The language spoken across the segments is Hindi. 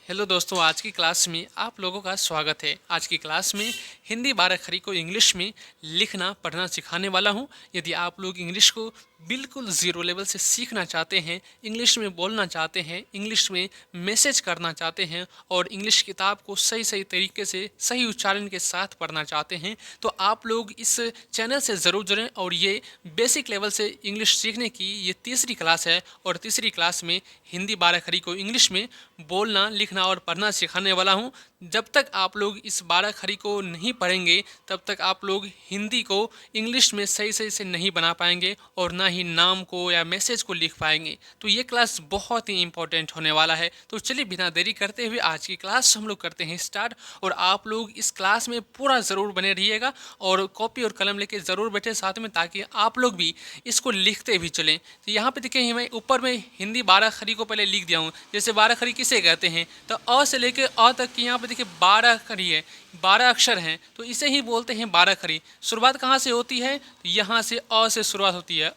हेलो दोस्तों, आज की क्लास में आप लोगों का स्वागत है। आज की क्लास में हिंदी 12 अक्षरी को इंग्लिश में लिखना पढ़ना सिखाने वाला हूं। यदि आप लोग इंग्लिश को बिल्कुल ज़ीरो लेवल से सीखना चाहते हैं, इंग्लिश में बोलना चाहते हैं, इंग्लिश में मैसेज करना चाहते हैं और इंग्लिश किताब को सही सही तरीके से सही उच्चारण के साथ पढ़ना चाहते हैं, तो आप लोग इस चैनल से ज़रूर जुड़ें। और ये बेसिक लेवल से इंग्लिश सीखने की ये तीसरी क्लास है और तीसरी क्लास में हिंदी 12 अक्षरी को इंग्लिश में बोलना लिखना और पढ़ना सिखाने वाला हूँ। जब तक आप लोग इस 12 अक्षरी को नहीं पढ़ेंगे तब तक आप लोग हिंदी को इंग्लिश में सही सही से नहीं बना पाएंगे और ना ही नाम को या मैसेज को लिख पाएंगे। तो ये क्लास बहुत ही इंपॉर्टेंट होने वाला है। तो चलिए बिना देरी करते हुए आज की क्लास हम लोग करते हैं स्टार्ट। और आप लोग इस क्लास में पूरा ज़रूर बने रहिएगा और कॉपी और कलम लेके ज़रूर बैठे साथ में, ताकि आप लोग भी इसको लिखते भी चलें। तो यहाँ पे देखिए, मैं ऊपर में हिंदी 12 अक्षरी को पहले लिख दिया हूँ। जैसे 12 अक्षरी किसे कहते हैं, तो अ से लेके अ तक की यहाँ पे देखिए 12 अक्षरी है, 12 अक्षर हैं, तो इसे ही बोलते हैं 12 अक्षरी। शुरुआत कहाँ से होती है, तो यहाँ से अ से शुरुआत होती है।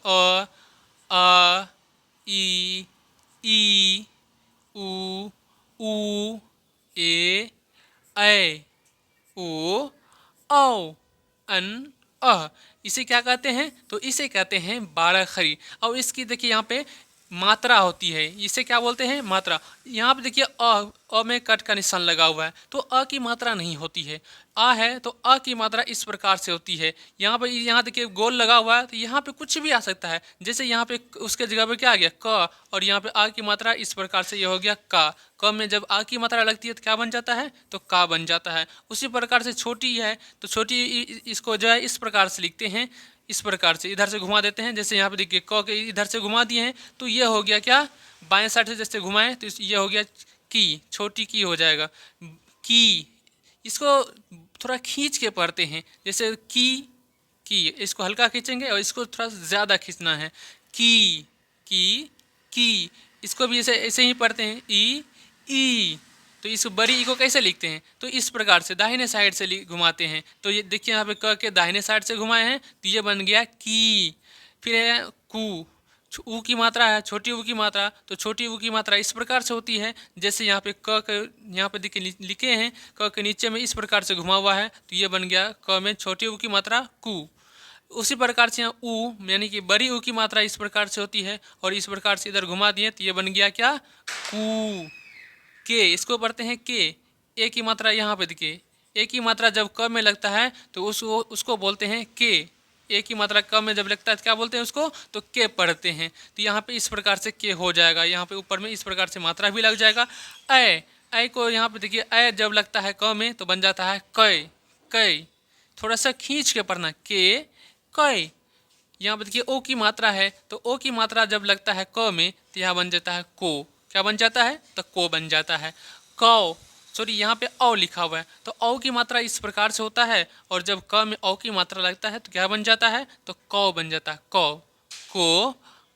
आ ई उ ऊ ए ऐ ओ औ अन अह। इसे क्या कहते हैं, तो इसे कहते हैं 12 अक्षरी। और इसकी देखिए यहाँ पे मात्रा होती है, इसे क्या बोलते हैं, मात्रा। यहाँ पे देखिए अ में कट का निशान लगा हुआ है, तो अ की मात्रा नहीं होती है। आ है तो अ की मात्रा इस प्रकार से होती है। यहाँ पे यहाँ देखिए गोल लगा हुआ है, तो यहाँ पे कुछ भी आ सकता है। जैसे यहाँ पे उसके जगह पे क्या आ गया, क, और यहाँ पे आ की मात्रा इस प्रकार से ये हो गया का। क में जब आ की मात्रा लगती है तो क्या बन जाता है, तो का बन जाता है। उसी प्रकार से छोटी है तो छोटी इसको जो है इस प्रकार से लिखते हैं, इस प्रकार से इधर से घुमा देते हैं। जैसे यहाँ पे देखिए क के इधर से घुमा दिए हैं, तो ये हो गया क्या, बाएं साइड से जैसे घुमाएं तो ये हो गया की, छोटी की हो जाएगा की। इसको थोड़ा खींच के पढ़ते हैं, जैसे की इसको हल्का खींचेंगे और इसको थोड़ा ज़्यादा खींचना है, की। इसको भी ऐसे ऐसे ही पढ़ते हैं, ई। तो इस बड़ी ई को कैसे लिखते हैं, तो इस प्रकार से दाहिने साइड से घुमाते हैं। तो ये देखिए यहाँ पे क के दाहिने साइड से घुमाए हैं तो ये बन गया की। फिर है कू, ऊ की मात्रा है, छोटी ऊ की मात्रा, तो छोटी ऊ की मात्रा इस प्रकार से होती है। जैसे यहाँ पे क के यहाँ पे देखिए लिखे हैं, क के नीचे में इस प्रकार से घुमा हुआ है, तो ये बन गया क में छोटी ऊ की मात्रा कू। उसी प्रकार से यहाँ ऊ यानी कि बड़ी ऊ की मात्रा इस प्रकार से होती है, और इस प्रकार से इधर घुमा दिए तो ये बन गया क्या, कू। के, इसको पढ़ते हैं के। ए की मात्रा यहाँ पे देखिए, ए की मात्रा जब क में लगता है तो उसको बोलते हैं के। ए की मात्रा क में जब लगता है तो क्या बोलते हैं उसको, तो के पढ़ते हैं। तो यहाँ पे इस प्रकार से के हो जाएगा, यहाँ पे ऊपर में इस प्रकार से मात्रा भी लग जाएगा। ऐ को यहाँ पे देखिए ऐ जब लगता है क में तो बन जाता है कै। थोड़ा सा खींच के पढ़ना, के कै। यहाँ पे देखिए ओ की मात्रा है, तो ओ की मात्रा जब लगता है क में तो यहाँ बन जाता है को। क्या बन जाता है, तो को बन जाता है। कौ, सॉरी यहाँ पे औ लिखा हुआ है, तो औ की मात्रा इस प्रकार से होता है, और जब क में औ की मात्रा लगता है तो क्या बन जाता है, तो कौ बन जाता है। कौ, को,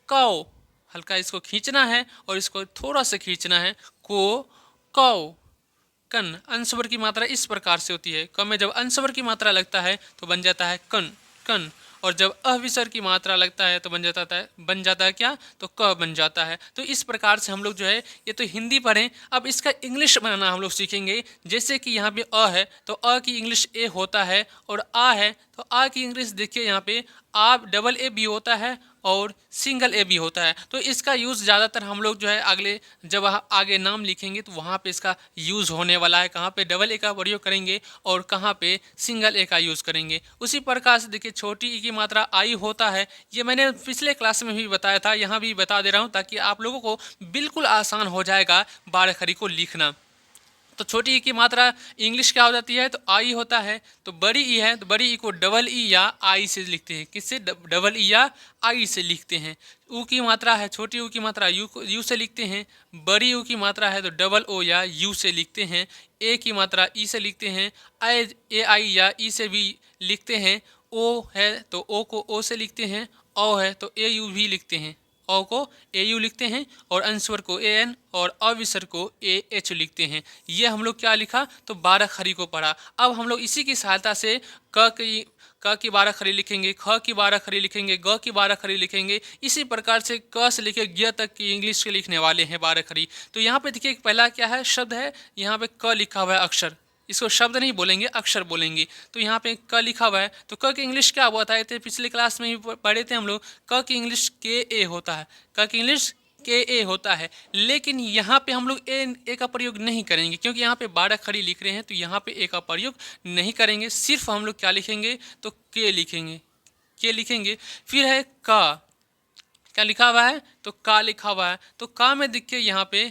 कौ। हल्का इसको खींचना है और इसको थोड़ा सा खींचना है, को, कौ। कन, अंशवर की मात्रा इस प्रकार से होती है। क में जब अंशवर की मात्रा लगता है तो बन जाता है कन। और जब अविसर की मात्रा लगता है तो बन जाता है क्या, तो क बन जाता है। तो इस प्रकार से हम लोग जो है ये तो हिंदी पढ़ें, अब इसका इंग्लिश बनाना हम लोग सीखेंगे। जैसे कि यहाँ पे अ है तो अ की इंग्लिश ए होता है, और आ है तो आ की इंग्लिश देखिए यहाँ पे आ डबल ए भी होता है और सिंगल ए भी होता है। तो इसका यूज़ ज़्यादातर हम लोग जो है अगले जब आगे नाम लिखेंगे तो वहाँ पे इसका यूज़ होने वाला है, कहाँ पे डबल ए का प्रयोग करेंगे और कहाँ पे सिंगल ए का यूज़ करेंगे। उसी प्रकार से देखिए छोटी ई की मात्रा आई होता है, ये मैंने पिछले क्लास में भी बताया था, यहाँ भी बता दे रहा हूँ ताकि आप लोगों को बिल्कुल आसान हो जाएगा 12 अक्षरी को लिखना। तो छोटी ई की मात्रा इंग्लिश क्या हो जाती है, तो आई होता है। तो बड़ी ई है तो बड़ी ई को डबल ई या आई से लिखते हैं, किससे, डबल ई या आई से लिखते हैं। ऊ की मात्रा है, छोटी ऊ की मात्रा यू से लिखते हैं। बड़ी ऊ की मात्रा है तो डबल ओ या यू से लिखते हैं। ए की मात्रा ई से लिखते हैं, ए आई या ई से भी लिखते हैं। ओ है तो ओ को ओ से लिखते हैं, औ है तो ए यू भी लिखते हैं, औ को ए यू लिखते हैं, और अंशवर को ए एन और अविसर को ए एच लिखते हैं। ये हम लोग क्या लिखा, तो 12 अक्षरी को पढ़ा। अब हम लोग इसी की सहायता से क की 12 खड़ी लिखेंगे, ख की 12 खड़ी लिखेंगे, ग की 12 खड़ी लिखेंगे। इसी प्रकार से क से लेकर ग तक की इंग्लिश के लिखने वाले हैं 12 खड़ी। तो यहाँ पे देखिए पहला क्या है, शब्द है, यहाँ पे क लिखा हुआ है अक्षर, इसको शब्द नहीं बोलेंगे अक्षर बोलेंगे। तो यहाँ पे क लिखा हुआ है, तो क की इंग्लिश क्या बताए थे पिछले क्लास में ही पढ़े थे हम लोग, क की इंग्लिश के ए होता है, क की इंग्लिश के ए होता है। लेकिन यहाँ पे हम लोग ए का प्रयोग नहीं करेंगे क्योंकि यहाँ पे 12 खड़ी लिख रहे हैं, तो यहाँ पे ए का प्रयोग नहीं करेंगे। सिर्फ हम लोग क्या लिखेंगे, तो के लिखेंगे, के लिखेंगे। फिर है का, क्या लिखा हुआ है, तो का लिखा हुआ है। तो का में देखिए यहाँ पे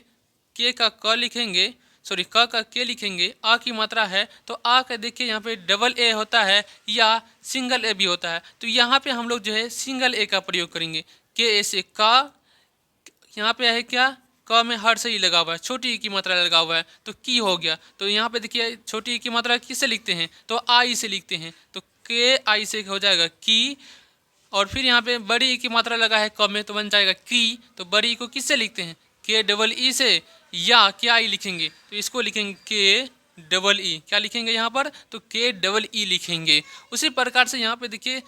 के का क लिखेंगे, सॉरी क का के लिखेंगे। आ की मात्रा है, तो आ का देखिए यहाँ पे डबल ए होता है या सिंगल ए भी होता है। तो यहाँ पे हम लोग जो है सिंगल ए का प्रयोग करेंगे। के ए से का, यहाँ पे है क्या, क में हर सही लगा हुआ है, छोटी ई की मात्रा लगा हुआ है, तो की हो गया। तो यहाँ पे देखिए छोटी ई की मात्रा किससे लिखते हैं, तो आई से लिखते हैं, तो के आई से हो जाएगा की। और फिर यहाँ पे बड़ी ई की मात्रा लगा है क में, तो बन जाएगा की। तो बड़ी ई को किससे लिखते हैं, के डबल ई से, या क्या आई लिखेंगे, तो इसको लिखेंगे के डबल ई। क्या लिखेंगे यहाँ पर, तो के डबल ई लिखेंगे। उसी प्रकार से यहाँ पे देखिए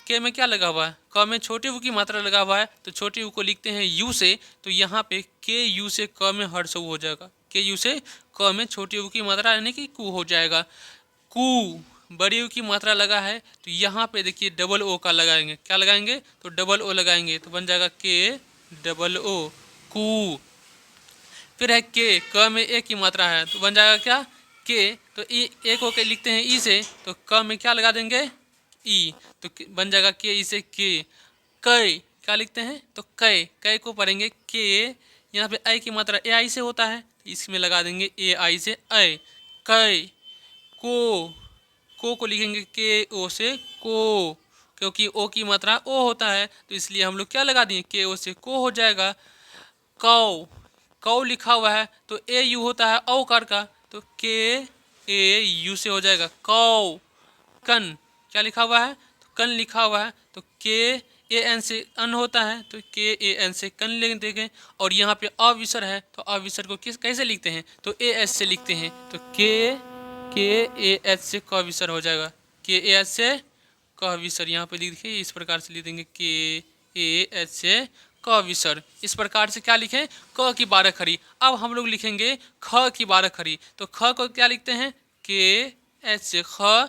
के में क्या लगा हुआ है, क में छोटी ऊ की मात्रा लगा हुआ है, तो छोटी ऊ को लिखते हैं यू से। तो यहाँ पे के यू से क में हर्ष ऊ हो जाएगा, के यू से क में छोटी ऊ की मात्रा यानी कि कू हो जाएगा। कू, बड़ी ऊ की मात्रा लगा है, तो यहाँ पे देखिए डबल ओ का लगाएंगे, क्या लगाएंगे, तो डबल ओ लगाएंगे, तो बन जाएगा के डबल ओ, कू। फिर है के, क में ए की मात्रा है, तो बन जाएगा क्या, के। तो ई ए को के लिखते हैं ई से, तो क में क्या लगा देंगे, ई, तो बन जाएगा के ई से के। कै, क्या लिखते हैं, तो कै को पढ़ेंगे के, यहाँ पे आई की मात्रा ए आई से होता है, तो इसमें लगा देंगे ए आई से ऐ, कै। को लिखेंगे के ओ से को, क्योंकि ओ की मात्रा ओ होता है, तो इसलिए हम लोग क्या लगा दिए, के ओ से को हो जाएगा। कौ, कौ लिखा हुआ है, तो ए यू होता है औकार का, तो के ए यू से हो जाएगा कौ। कन, क्या लिखा हुआ है, तो कन लिखा हुआ है, तो के ए एन से अन होता है, तो के ए एन से कन लिख देंगे। और यहाँ पे अविसर है, तो अविसर को कैसे लिखते हैं, तो ए एच से लिखते हैं, तो के ए एच से क विसर हो जाएगा, के ए एच से क विसर। यहाँ पे लिखिए इस प्रकार से लिख देंगे, के ए एच से क विसर। इस प्रकार से क्या लिखें, क की 12 खड़ी। अब हम लोग लिखेंगे ख की 12 खड़ी, तो ख को क्या लिखते हैं, के एच से ख।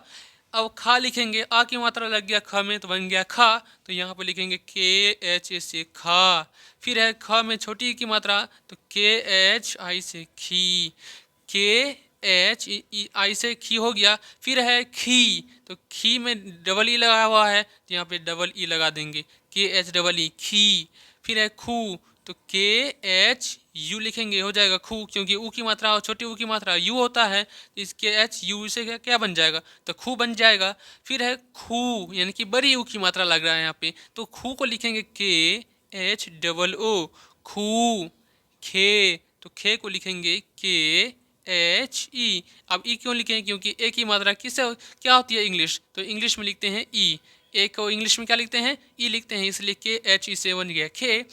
अब खा लिखेंगे, आ की मात्रा लग गया ख में, तो बन गया खा, तो यहाँ पे लिखेंगे के एच ए से खा। फिर है ख में छोटी की मात्रा, तो के एच आई से खी, के एच आई से खी हो गया। फिर है खी, तो खी में डबल ई लगा हुआ है, तो यहाँ पे डबल ई लगा देंगे, के एच डबल ई खी। फिर है खू, तो के एच यू लिखेंगे, हो जाएगा खू, क्योंकि ऊ की मात्रा और छोटी ऊ की मात्रा यू होता है, तो इसके एच यू से क्या बन जाएगा, तो खू बन जाएगा। फिर है खू, यानी कि बड़ी ऊ की मात्रा लग रहा है यहाँ पे, तो खू को लिखेंगे के एच डबल ओ, खू। खे, तो खे को लिखेंगे के एच ई। अब ई क्यों लिखें, क्योंकि ए की मात्रा किससे क्या होती है, इंग्लिश, तो इंग्लिश में लिखते हैं ई। ए को इंग्लिश में क्या लिखते हैं, ई लिखते हैं, इसलिए के एच ई से बन गया खे।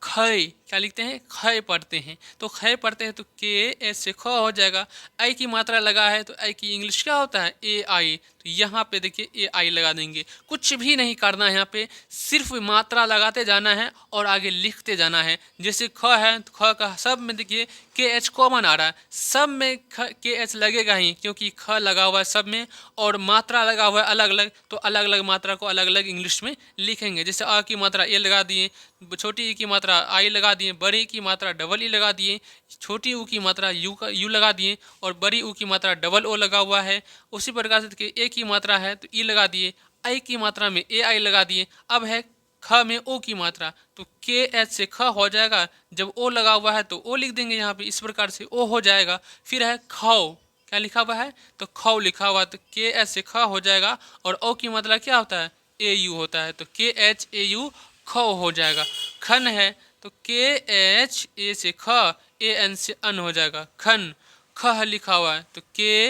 खय, क्या लिखते हैं, खय पढ़ते हैं, तो खय पढ़ते हैं, तो के एच से ख हो जाएगा। आई की मात्रा लगा है, तो आई की इंग्लिश क्या होता है, ए आई, तो यहाँ पे देखिए ए आई लगा देंगे। कुछ भी नहीं करना है, यहाँ पे सिर्फ मात्रा लगाते जाना है और आगे लिखते जाना है। जैसे ख है, तो ख का सब में देखिए के एच कॉमन आ रहा है, सब में के एच लगेगा ही, क्योंकि ख लगा हुआ है सब में, और मात्रा लगा हुआ है अलग अलग, तो अलग अलग मात्रा को अलग अलग इंग्लिश में लिखेंगे। जैसे आ की मात्रा ए लगा दिए, छोटी ई की मात्रा आई लगा दिए, बड़ी की मात्रा डबल ई लगा दिए, छोटी ऊ की मात्रा यू लगा दिए, और बड़ी ऊ की मात्रा डबल ओ लगा हुआ है। उसी प्रकार से देखिए ए की मात्रा है, तो ई लगा दिए, आई की मात्रा में ए आई लगा दिए। अब है ख में ओ की मात्रा, तो के एच से ख हो जाएगा, जब ओ लगा हुआ है तो ओ लिख देंगे यहाँ पे, इस प्रकार से ओ हो जाएगा। फिर है खौ, क्या लिखा हुआ है, तो खौ लिखा हुआ है, तो के एच से ख हो जाएगा, और ओ की मात्रा क्या होता है, ए यू होता है, तो के एच ए यू खौ हो जाएगा। खन है, तो के एच ए से ख, ए एन से अन हो जाएगा, खन। ख लिखा हुआ है, तो के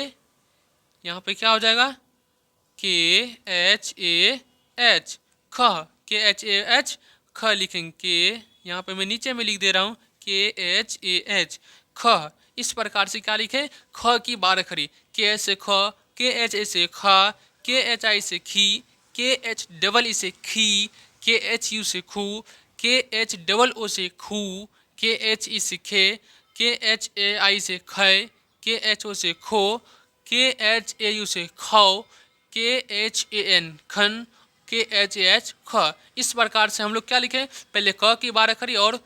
यहाँ पे क्या हो जाएगा, के एच ए एच ख, के एच ए एच ख लिखेंगे, के यहाँ पे मैं नीचे में लिख दे रहा हूँ, के एच ए एच ख। इस प्रकार से क्या लिखे, ख की 12 खड़ी, के एच से ख, के एच ए से ख, KHI से खी, KHEE से खी, KHU से खू, KHOO से खू, KHE से खे, KHAI से खे, KHO से खो, KHAU से खौ, KHAN खन, KHAH ख। इस प्रकार से हम लोग क्या लिखें, पहले क की 12 खड़ी और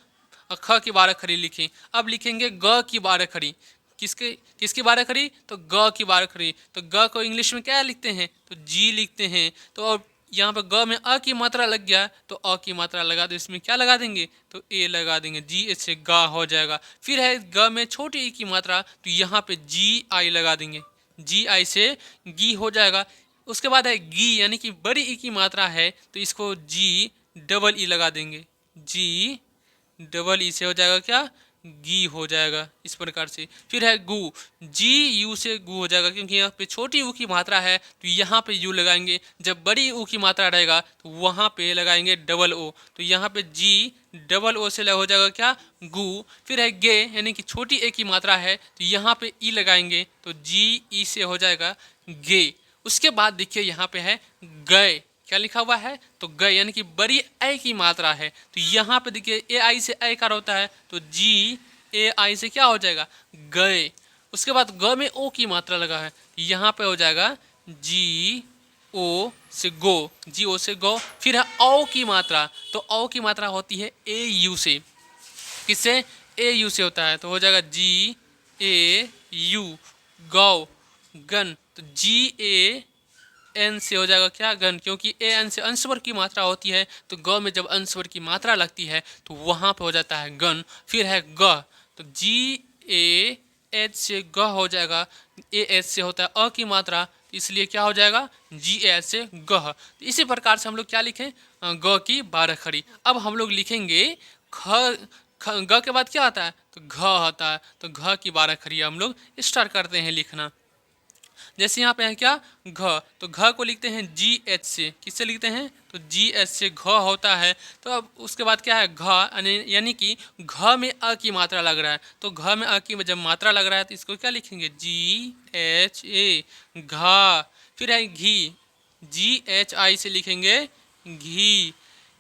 ख की 12 खड़ी लिखें। अब लिखेंगे ग की 12 खड़ी। किसकी 12 खड़ी, तो ग की 12 खड़ी। तो ग को इंग्लिश में क्या लिखते हैं, तो जी लिखते हैं। तो अब यहाँ पे ग में अ की मात्रा लग गया, तो अ की मात्रा लगा दो, इसमें क्या लगा देंगे, तो ए लगा देंगे, जी इससे गा हो जाएगा। फिर है ग में छोटी ई की मात्रा, तो यहाँ पे जी आई लगा देंगे, जी आई से गी हो जाएगा। उसके बाद है गी, यानी कि बड़ी ई की मात्रा है, तो इसको जी डबल ई लगा देंगे, जी डबल ई से हो जाएगा क्या, गी हो जाएगा इस प्रकार से। फिर है गु, जी यू से गु हो जाएगा, क्योंकि यहाँ पे छोटी ऊ की मात्रा है तो यहाँ पे यू लगाएंगे। जब बड़ी ऊ की मात्रा रहेगा तो वहाँ पे लगाएंगे डबल ओ, तो यहाँ पे जी डबल ओ से हो जाएगा क्या, गु। फिर है गे, यानी कि छोटी ए की मात्रा है तो यहाँ पे ई लगाएंगे, तो जी ई से हो जाएगा गे। उसके बाद देखिए यहाँ पे है गए, क्या लिखा हुआ है, तो गए, यानी कि बड़ी ए की मात्रा है, तो यहाँ पे देखिए ए आई से ए कार होता है, तो जी ए आई से क्या हो जाएगा, गए। उसके बाद ग में ओ की मात्रा लगा है, तो यहाँ पे हो जाएगा जी ओ से गो, जी ओ से गो। फिर है औ की मात्रा, तो औ की मात्रा होती है ए यू से, किससे, ए यू से होता है, तो हो जाएगा जी ए यू, गौ, गन। तो जी ए एन से हो जाएगा क्या, गन, क्योंकि ए एन से अंशवर की मात्रा होती है, तो ग में जब अंशवर की मात्रा लगती है तो वहाँ पे हो जाता है गन। फिर है ग, तो जी ए एच से ग हो जाएगा, ए एच से होता है अ की मात्रा, इसलिए क्या हो जाएगा, जी एच से गह। तो इसी प्रकार से हम लोग क्या लिखें, ग की 12 खड़ी। अब हम लोग लिखेंगे ग के बाद क्या आता है, तो घ आता है, तो घ की 12 खड़ी हम लोग स्टार्ट करते हैं लिखना। जैसे यहाँ पे है क्या, घ, तो घ को लिखते हैं जी एच से, किससे लिखते हैं, तो जी एच से घ होता है। तो अब उसके बाद क्या है घ, यानी कि घ में अ की मात्रा लग रहा है, तो घ में अ की जब मात्रा लग रहा है तो इसको क्या लिखेंगे, जी एच ए, घा। फिर है घी, जी एच आई से लिखेंगे घी,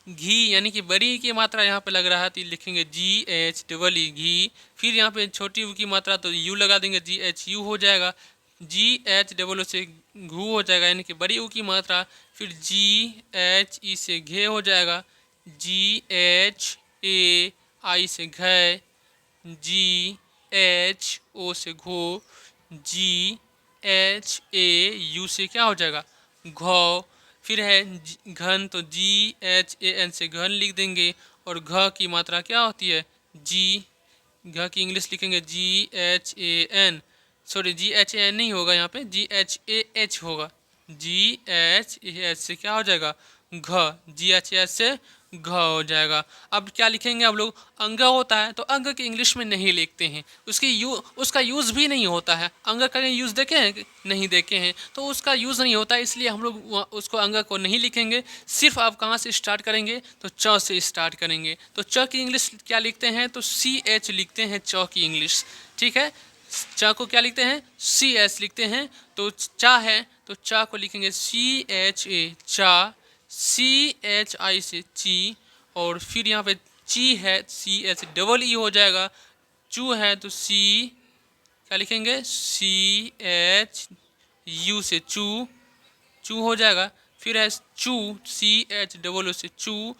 घी, यानी कि बड़ी की मात्रा यहाँ पे लग रहा है तो लिखेंगे जी एच डबल ई, घी। फिर यहाँ पे छोटी यू की मात्रा, तो यू लगा देंगे, जी एच यू हो जाएगा, जी एच डबल ओ से घू हो जाएगा, यानी कि बड़ी ऊ की मात्रा। फिर जी एच ई से घे हो जाएगा, जी एच ए आई से घे, जी एच ओ से घो, जी एच ए यू से क्या हो जाएगा, घौ। फिर है घन, तो जी एच ए एन से घन लिख देंगे, और घ की मात्रा क्या होती है, जी, घ की इंग्लिश लिखेंगे G H A N, sorry G H A N नहीं होगा, यहाँ पे जी एच ए एच होगा, जी एच ए एच से क्या हो जाएगा, घ, जी एच ए एच से घ हो जाएगा। अब क्या लिखेंगे हम लोग, अंग होता है तो अंग की इंग्लिश में नहीं लिखते हैं, उसका यूज़ भी नहीं होता है। अंग का यूज़ देखे हैं, नहीं देखे हैं, तो उसका यूज़ नहीं होता है, इसलिए हम लोग उसको अंग को नहीं लिखेंगे। सिर्फ आप कहाँ से स्टार्ट करेंगे, तो च से स्टार्ट करेंगे। तो च की इंग्लिश क्या लिखते हैं, तो सी एच लिखते हैं च की इंग्लिश, ठीक है। चा को क्या लिखते हैं, सी एच लिखते हैं। तो चा है तो चा को लिखेंगे सी एच ए, चा, सी एच आई से ची, और फिर यहाँ पे ची है, सी एच डबल ई हो जाएगा। चू है तो सी क्या लिखेंगे, सी एच यू से चू, चू हो जाएगा। फिर है चू, सी एच डबल ओ से चू।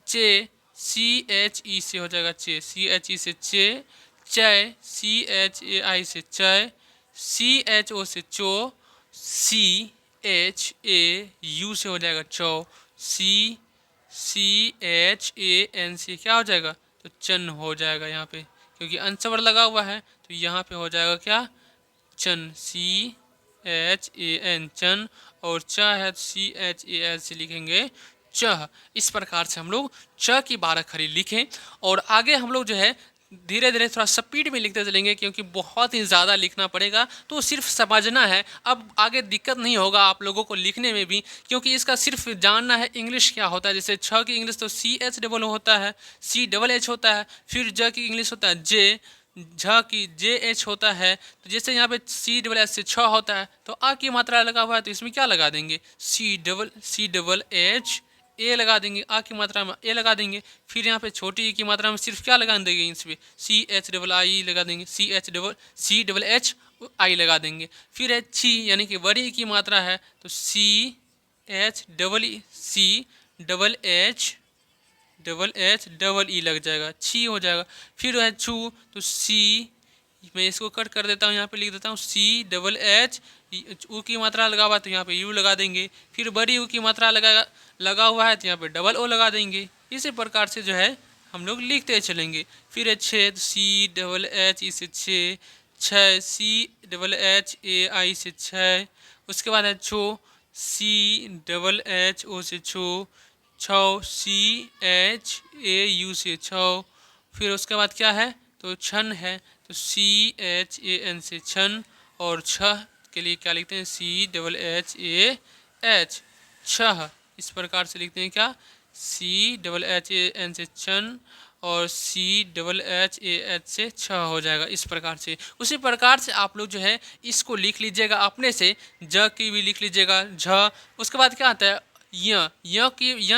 चे, सी एच ई से हो जाएगा चे, सी एच ई से चे। चय, सी एच ए आई से चय। सी एच ओ से चो। सी एच ए यू से हो जाएगा चौ। सी एच ए एन से क्या हो जाएगा, तो चन हो जाएगा यहाँ पे, क्योंकि अंशवर लगा हुआ है तो यहाँ पे हो जाएगा क्या, चन, सी एच ए एन, चन। और च है सी एच ए एल से लिखेंगे च। इस प्रकार से हम लोग च की 12 खड़ी लिखें, और आगे हम लोग जो है धीरे धीरे थोड़ा स्पीड में लिखते चलेंगे, क्योंकि बहुत ही ज़्यादा लिखना पड़ेगा, तो सिर्फ समझना है। अब आगे दिक्कत नहीं होगा आप लोगों को लिखने में भी, क्योंकि इसका सिर्फ जानना है इंग्लिश क्या होता है। जैसे छ की इंग्लिश तो सी एच डबल होता है, सी डबल एच होता है। फिर ज की इंग्लिश होता है जे, झ की जे एच होता है, तो जैसे यहाँ पे सी डबल एच से छ होता है, तो आ की मात्रा लगा हुआ है तो इसमें क्या लगा देंगे, सी डबल एच ए लगा देंगे, आ की मात्रा में ए लगा देंगे। फिर यहाँ पे छोटी ई की मात्रा में सिर्फ क्या लगा देंगे, इस पर सी एच डबल आई लगा देंगे, सी डबल एच आई लगा देंगे। फिर है छी, यानी कि बड़ी ई की मात्रा है तो C H double H double E लग जाएगा, छी हो जाएगा। फिर है छू, तो सी, मैं इसको कट कर देता हूँ, यहाँ पे लिख देता हूँ सी डबल एच, ऊ की मात्रा लगा हुआ है तो यहाँ पे यू लगा देंगे। फिर बड़ी यू की मात्रा लगा हुआ है तो यहाँ पे डबल ओ लगा देंगे। इसी प्रकार से जो है हम लोग लिखते चलेंगे। फिर है छः, तो सी डबल एच ई से छः, सी डबल एच ए आई से छः। उसके बाद है छो, सी डबल एच ओ से छौ, सी एच ए यू से छौ। फिर उसके बाद क्या है, तो छन है, तो सी एच ए एन से छन, और छह के लिए क्या लिखते हैं, C double H A H, छह। इस प्रकार से लिखते हैं क्या, C double H A N से छन और C double H A H से छह हो जाएगा। इस प्रकार से, उसी प्रकार से आप लोग जो है इसको लिख लीजिएगा अपने से, ज की भी लिख लीजिएगा, झ। उसके बाद क्या आता है, य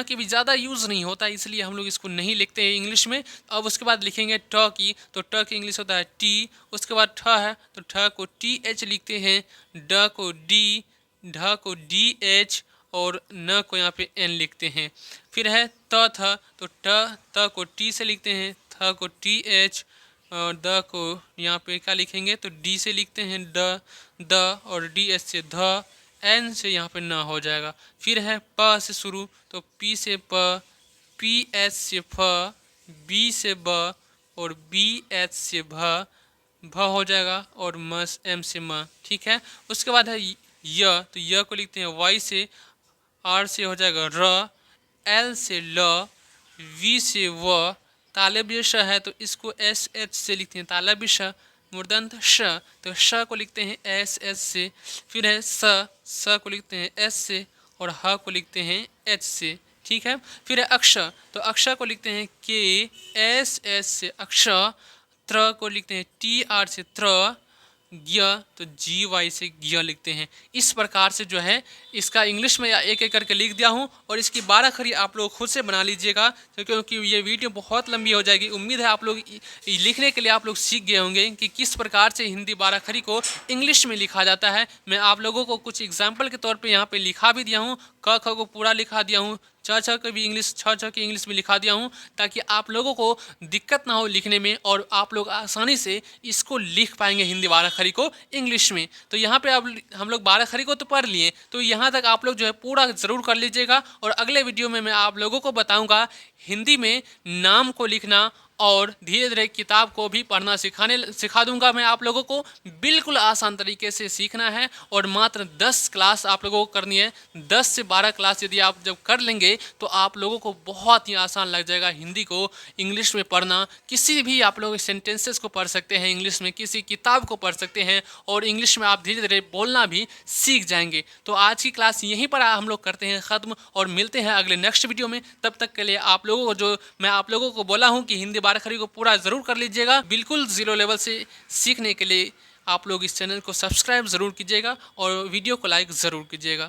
की भी ज़्यादा यूज़ नहीं होता, इसलिए हम लोग इसको नहीं लिखते हैं इंग्लिश में। अब उसके बाद लिखेंगे ट की, तो ट की इंग्लिश होता है टी। उसके बाद ठ है तो ठ को टी एच लिखते हैं, ड को डी, ढ को डी एच, और न को यहाँ पे एन लिखते हैं। फिर है त था, तो त को टी से लिखते हैं, थ को टी एच, और द को यहाँ पे क्या लिखेंगे, तो डी से लिखते हैं, द और डी एच से ध, एन से यहाँ पे न हो जाएगा। फिर है प से शुरू, तो पी से प, पी एच से फ, बी से ब, और बी एच से भ, भ हो जाएगा, और म एम से म। ठीक है। उसके बाद है य, तो य को लिखते हैं वाई से, आर से हो जाएगा र, एल से ल, वी से व। तालव्य श है तो इसको एस एच से लिखते हैं, तालव्य श। मूर्धन्य श, तो श को लिखते हैं एस एस से। फिर है स को लिखते हैं एस से, और ह को लिखते हैं एच से। ठीक है। फिर है अक्ष, तो अक्ष को लिखते हैं के एस एस से अक्ष। त्र को लिखते हैं टी आर से त्र। ज्ञ, तो जी वाई से ज्ञ लिखते हैं। इस प्रकार से जो है इसका इंग्लिश में एक एक करके लिख दिया हूँ, और इसकी 12 खड़ी आप लोग खुद से बना लीजिएगा, क्योंकि ये वीडियो बहुत लंबी हो जाएगी। उम्मीद है आप लोग लिखने के लिए आप लोग सीख गए होंगे कि किस प्रकार से हिंदी 12 खड़ी को इंग्लिश में लिखा जाता है। मैं आप लोगों को कुछ एग्जाम्पल के तौर पर यहाँ पर लिखा भी दिया हूँ, क ख को पूरा लिखा दिया हूँ, छ छ की भी इंग्लिश, छ की इंग्लिश में लिखा दिया हूँ, ताकि आप लोगों को दिक्कत ना हो लिखने में, और आप लोग आसानी से इसको लिख पाएंगे हिंदी 12 खड़ी को इंग्लिश में। तो यहाँ पे अब हम लोग 12 खड़ी को तो पढ़ लिए, तो यहाँ तक आप लोग जो है पूरा ज़रूर कर लीजिएगा। और अगले वीडियो में मैं आप लोगों को बताऊँगा हिंदी में नाम को लिखना, और धीरे धीरे किताब को भी पढ़ना सिखा दूंगा मैं आप लोगों को। बिल्कुल आसान तरीके से सीखना है, और मात्र 10 क्लास आप लोगों को करनी है। 10 से 12 क्लास यदि आप जब कर लेंगे तो आप लोगों को बहुत ही आसान लग जाएगा हिंदी को इंग्लिश में पढ़ना। किसी भी आप लोग सेंटेंसेस को पढ़ सकते हैं इंग्लिश में, किसी किताब को पढ़ सकते हैं, और इंग्लिश में आप धीरे धीरे बोलना भी सीख जाएंगे। तो आज की क्लास यहीं पर हम लोग करते हैं ख़त्म, और मिलते हैं अगले नेक्स्ट वीडियो में। तब तक के लिए आप लोगों को, जो मैं आप लोगों को बोला हूँ कि हिंदी 12 खड़ी को पूरा ज़रूर कर लीजिएगा। बिल्कुल 0 लेवल से सीखने के लिए आप लोग इस चैनल को सब्सक्राइब ज़रूर कीजिएगा, और वीडियो को लाइक ज़रूर कीजिएगा।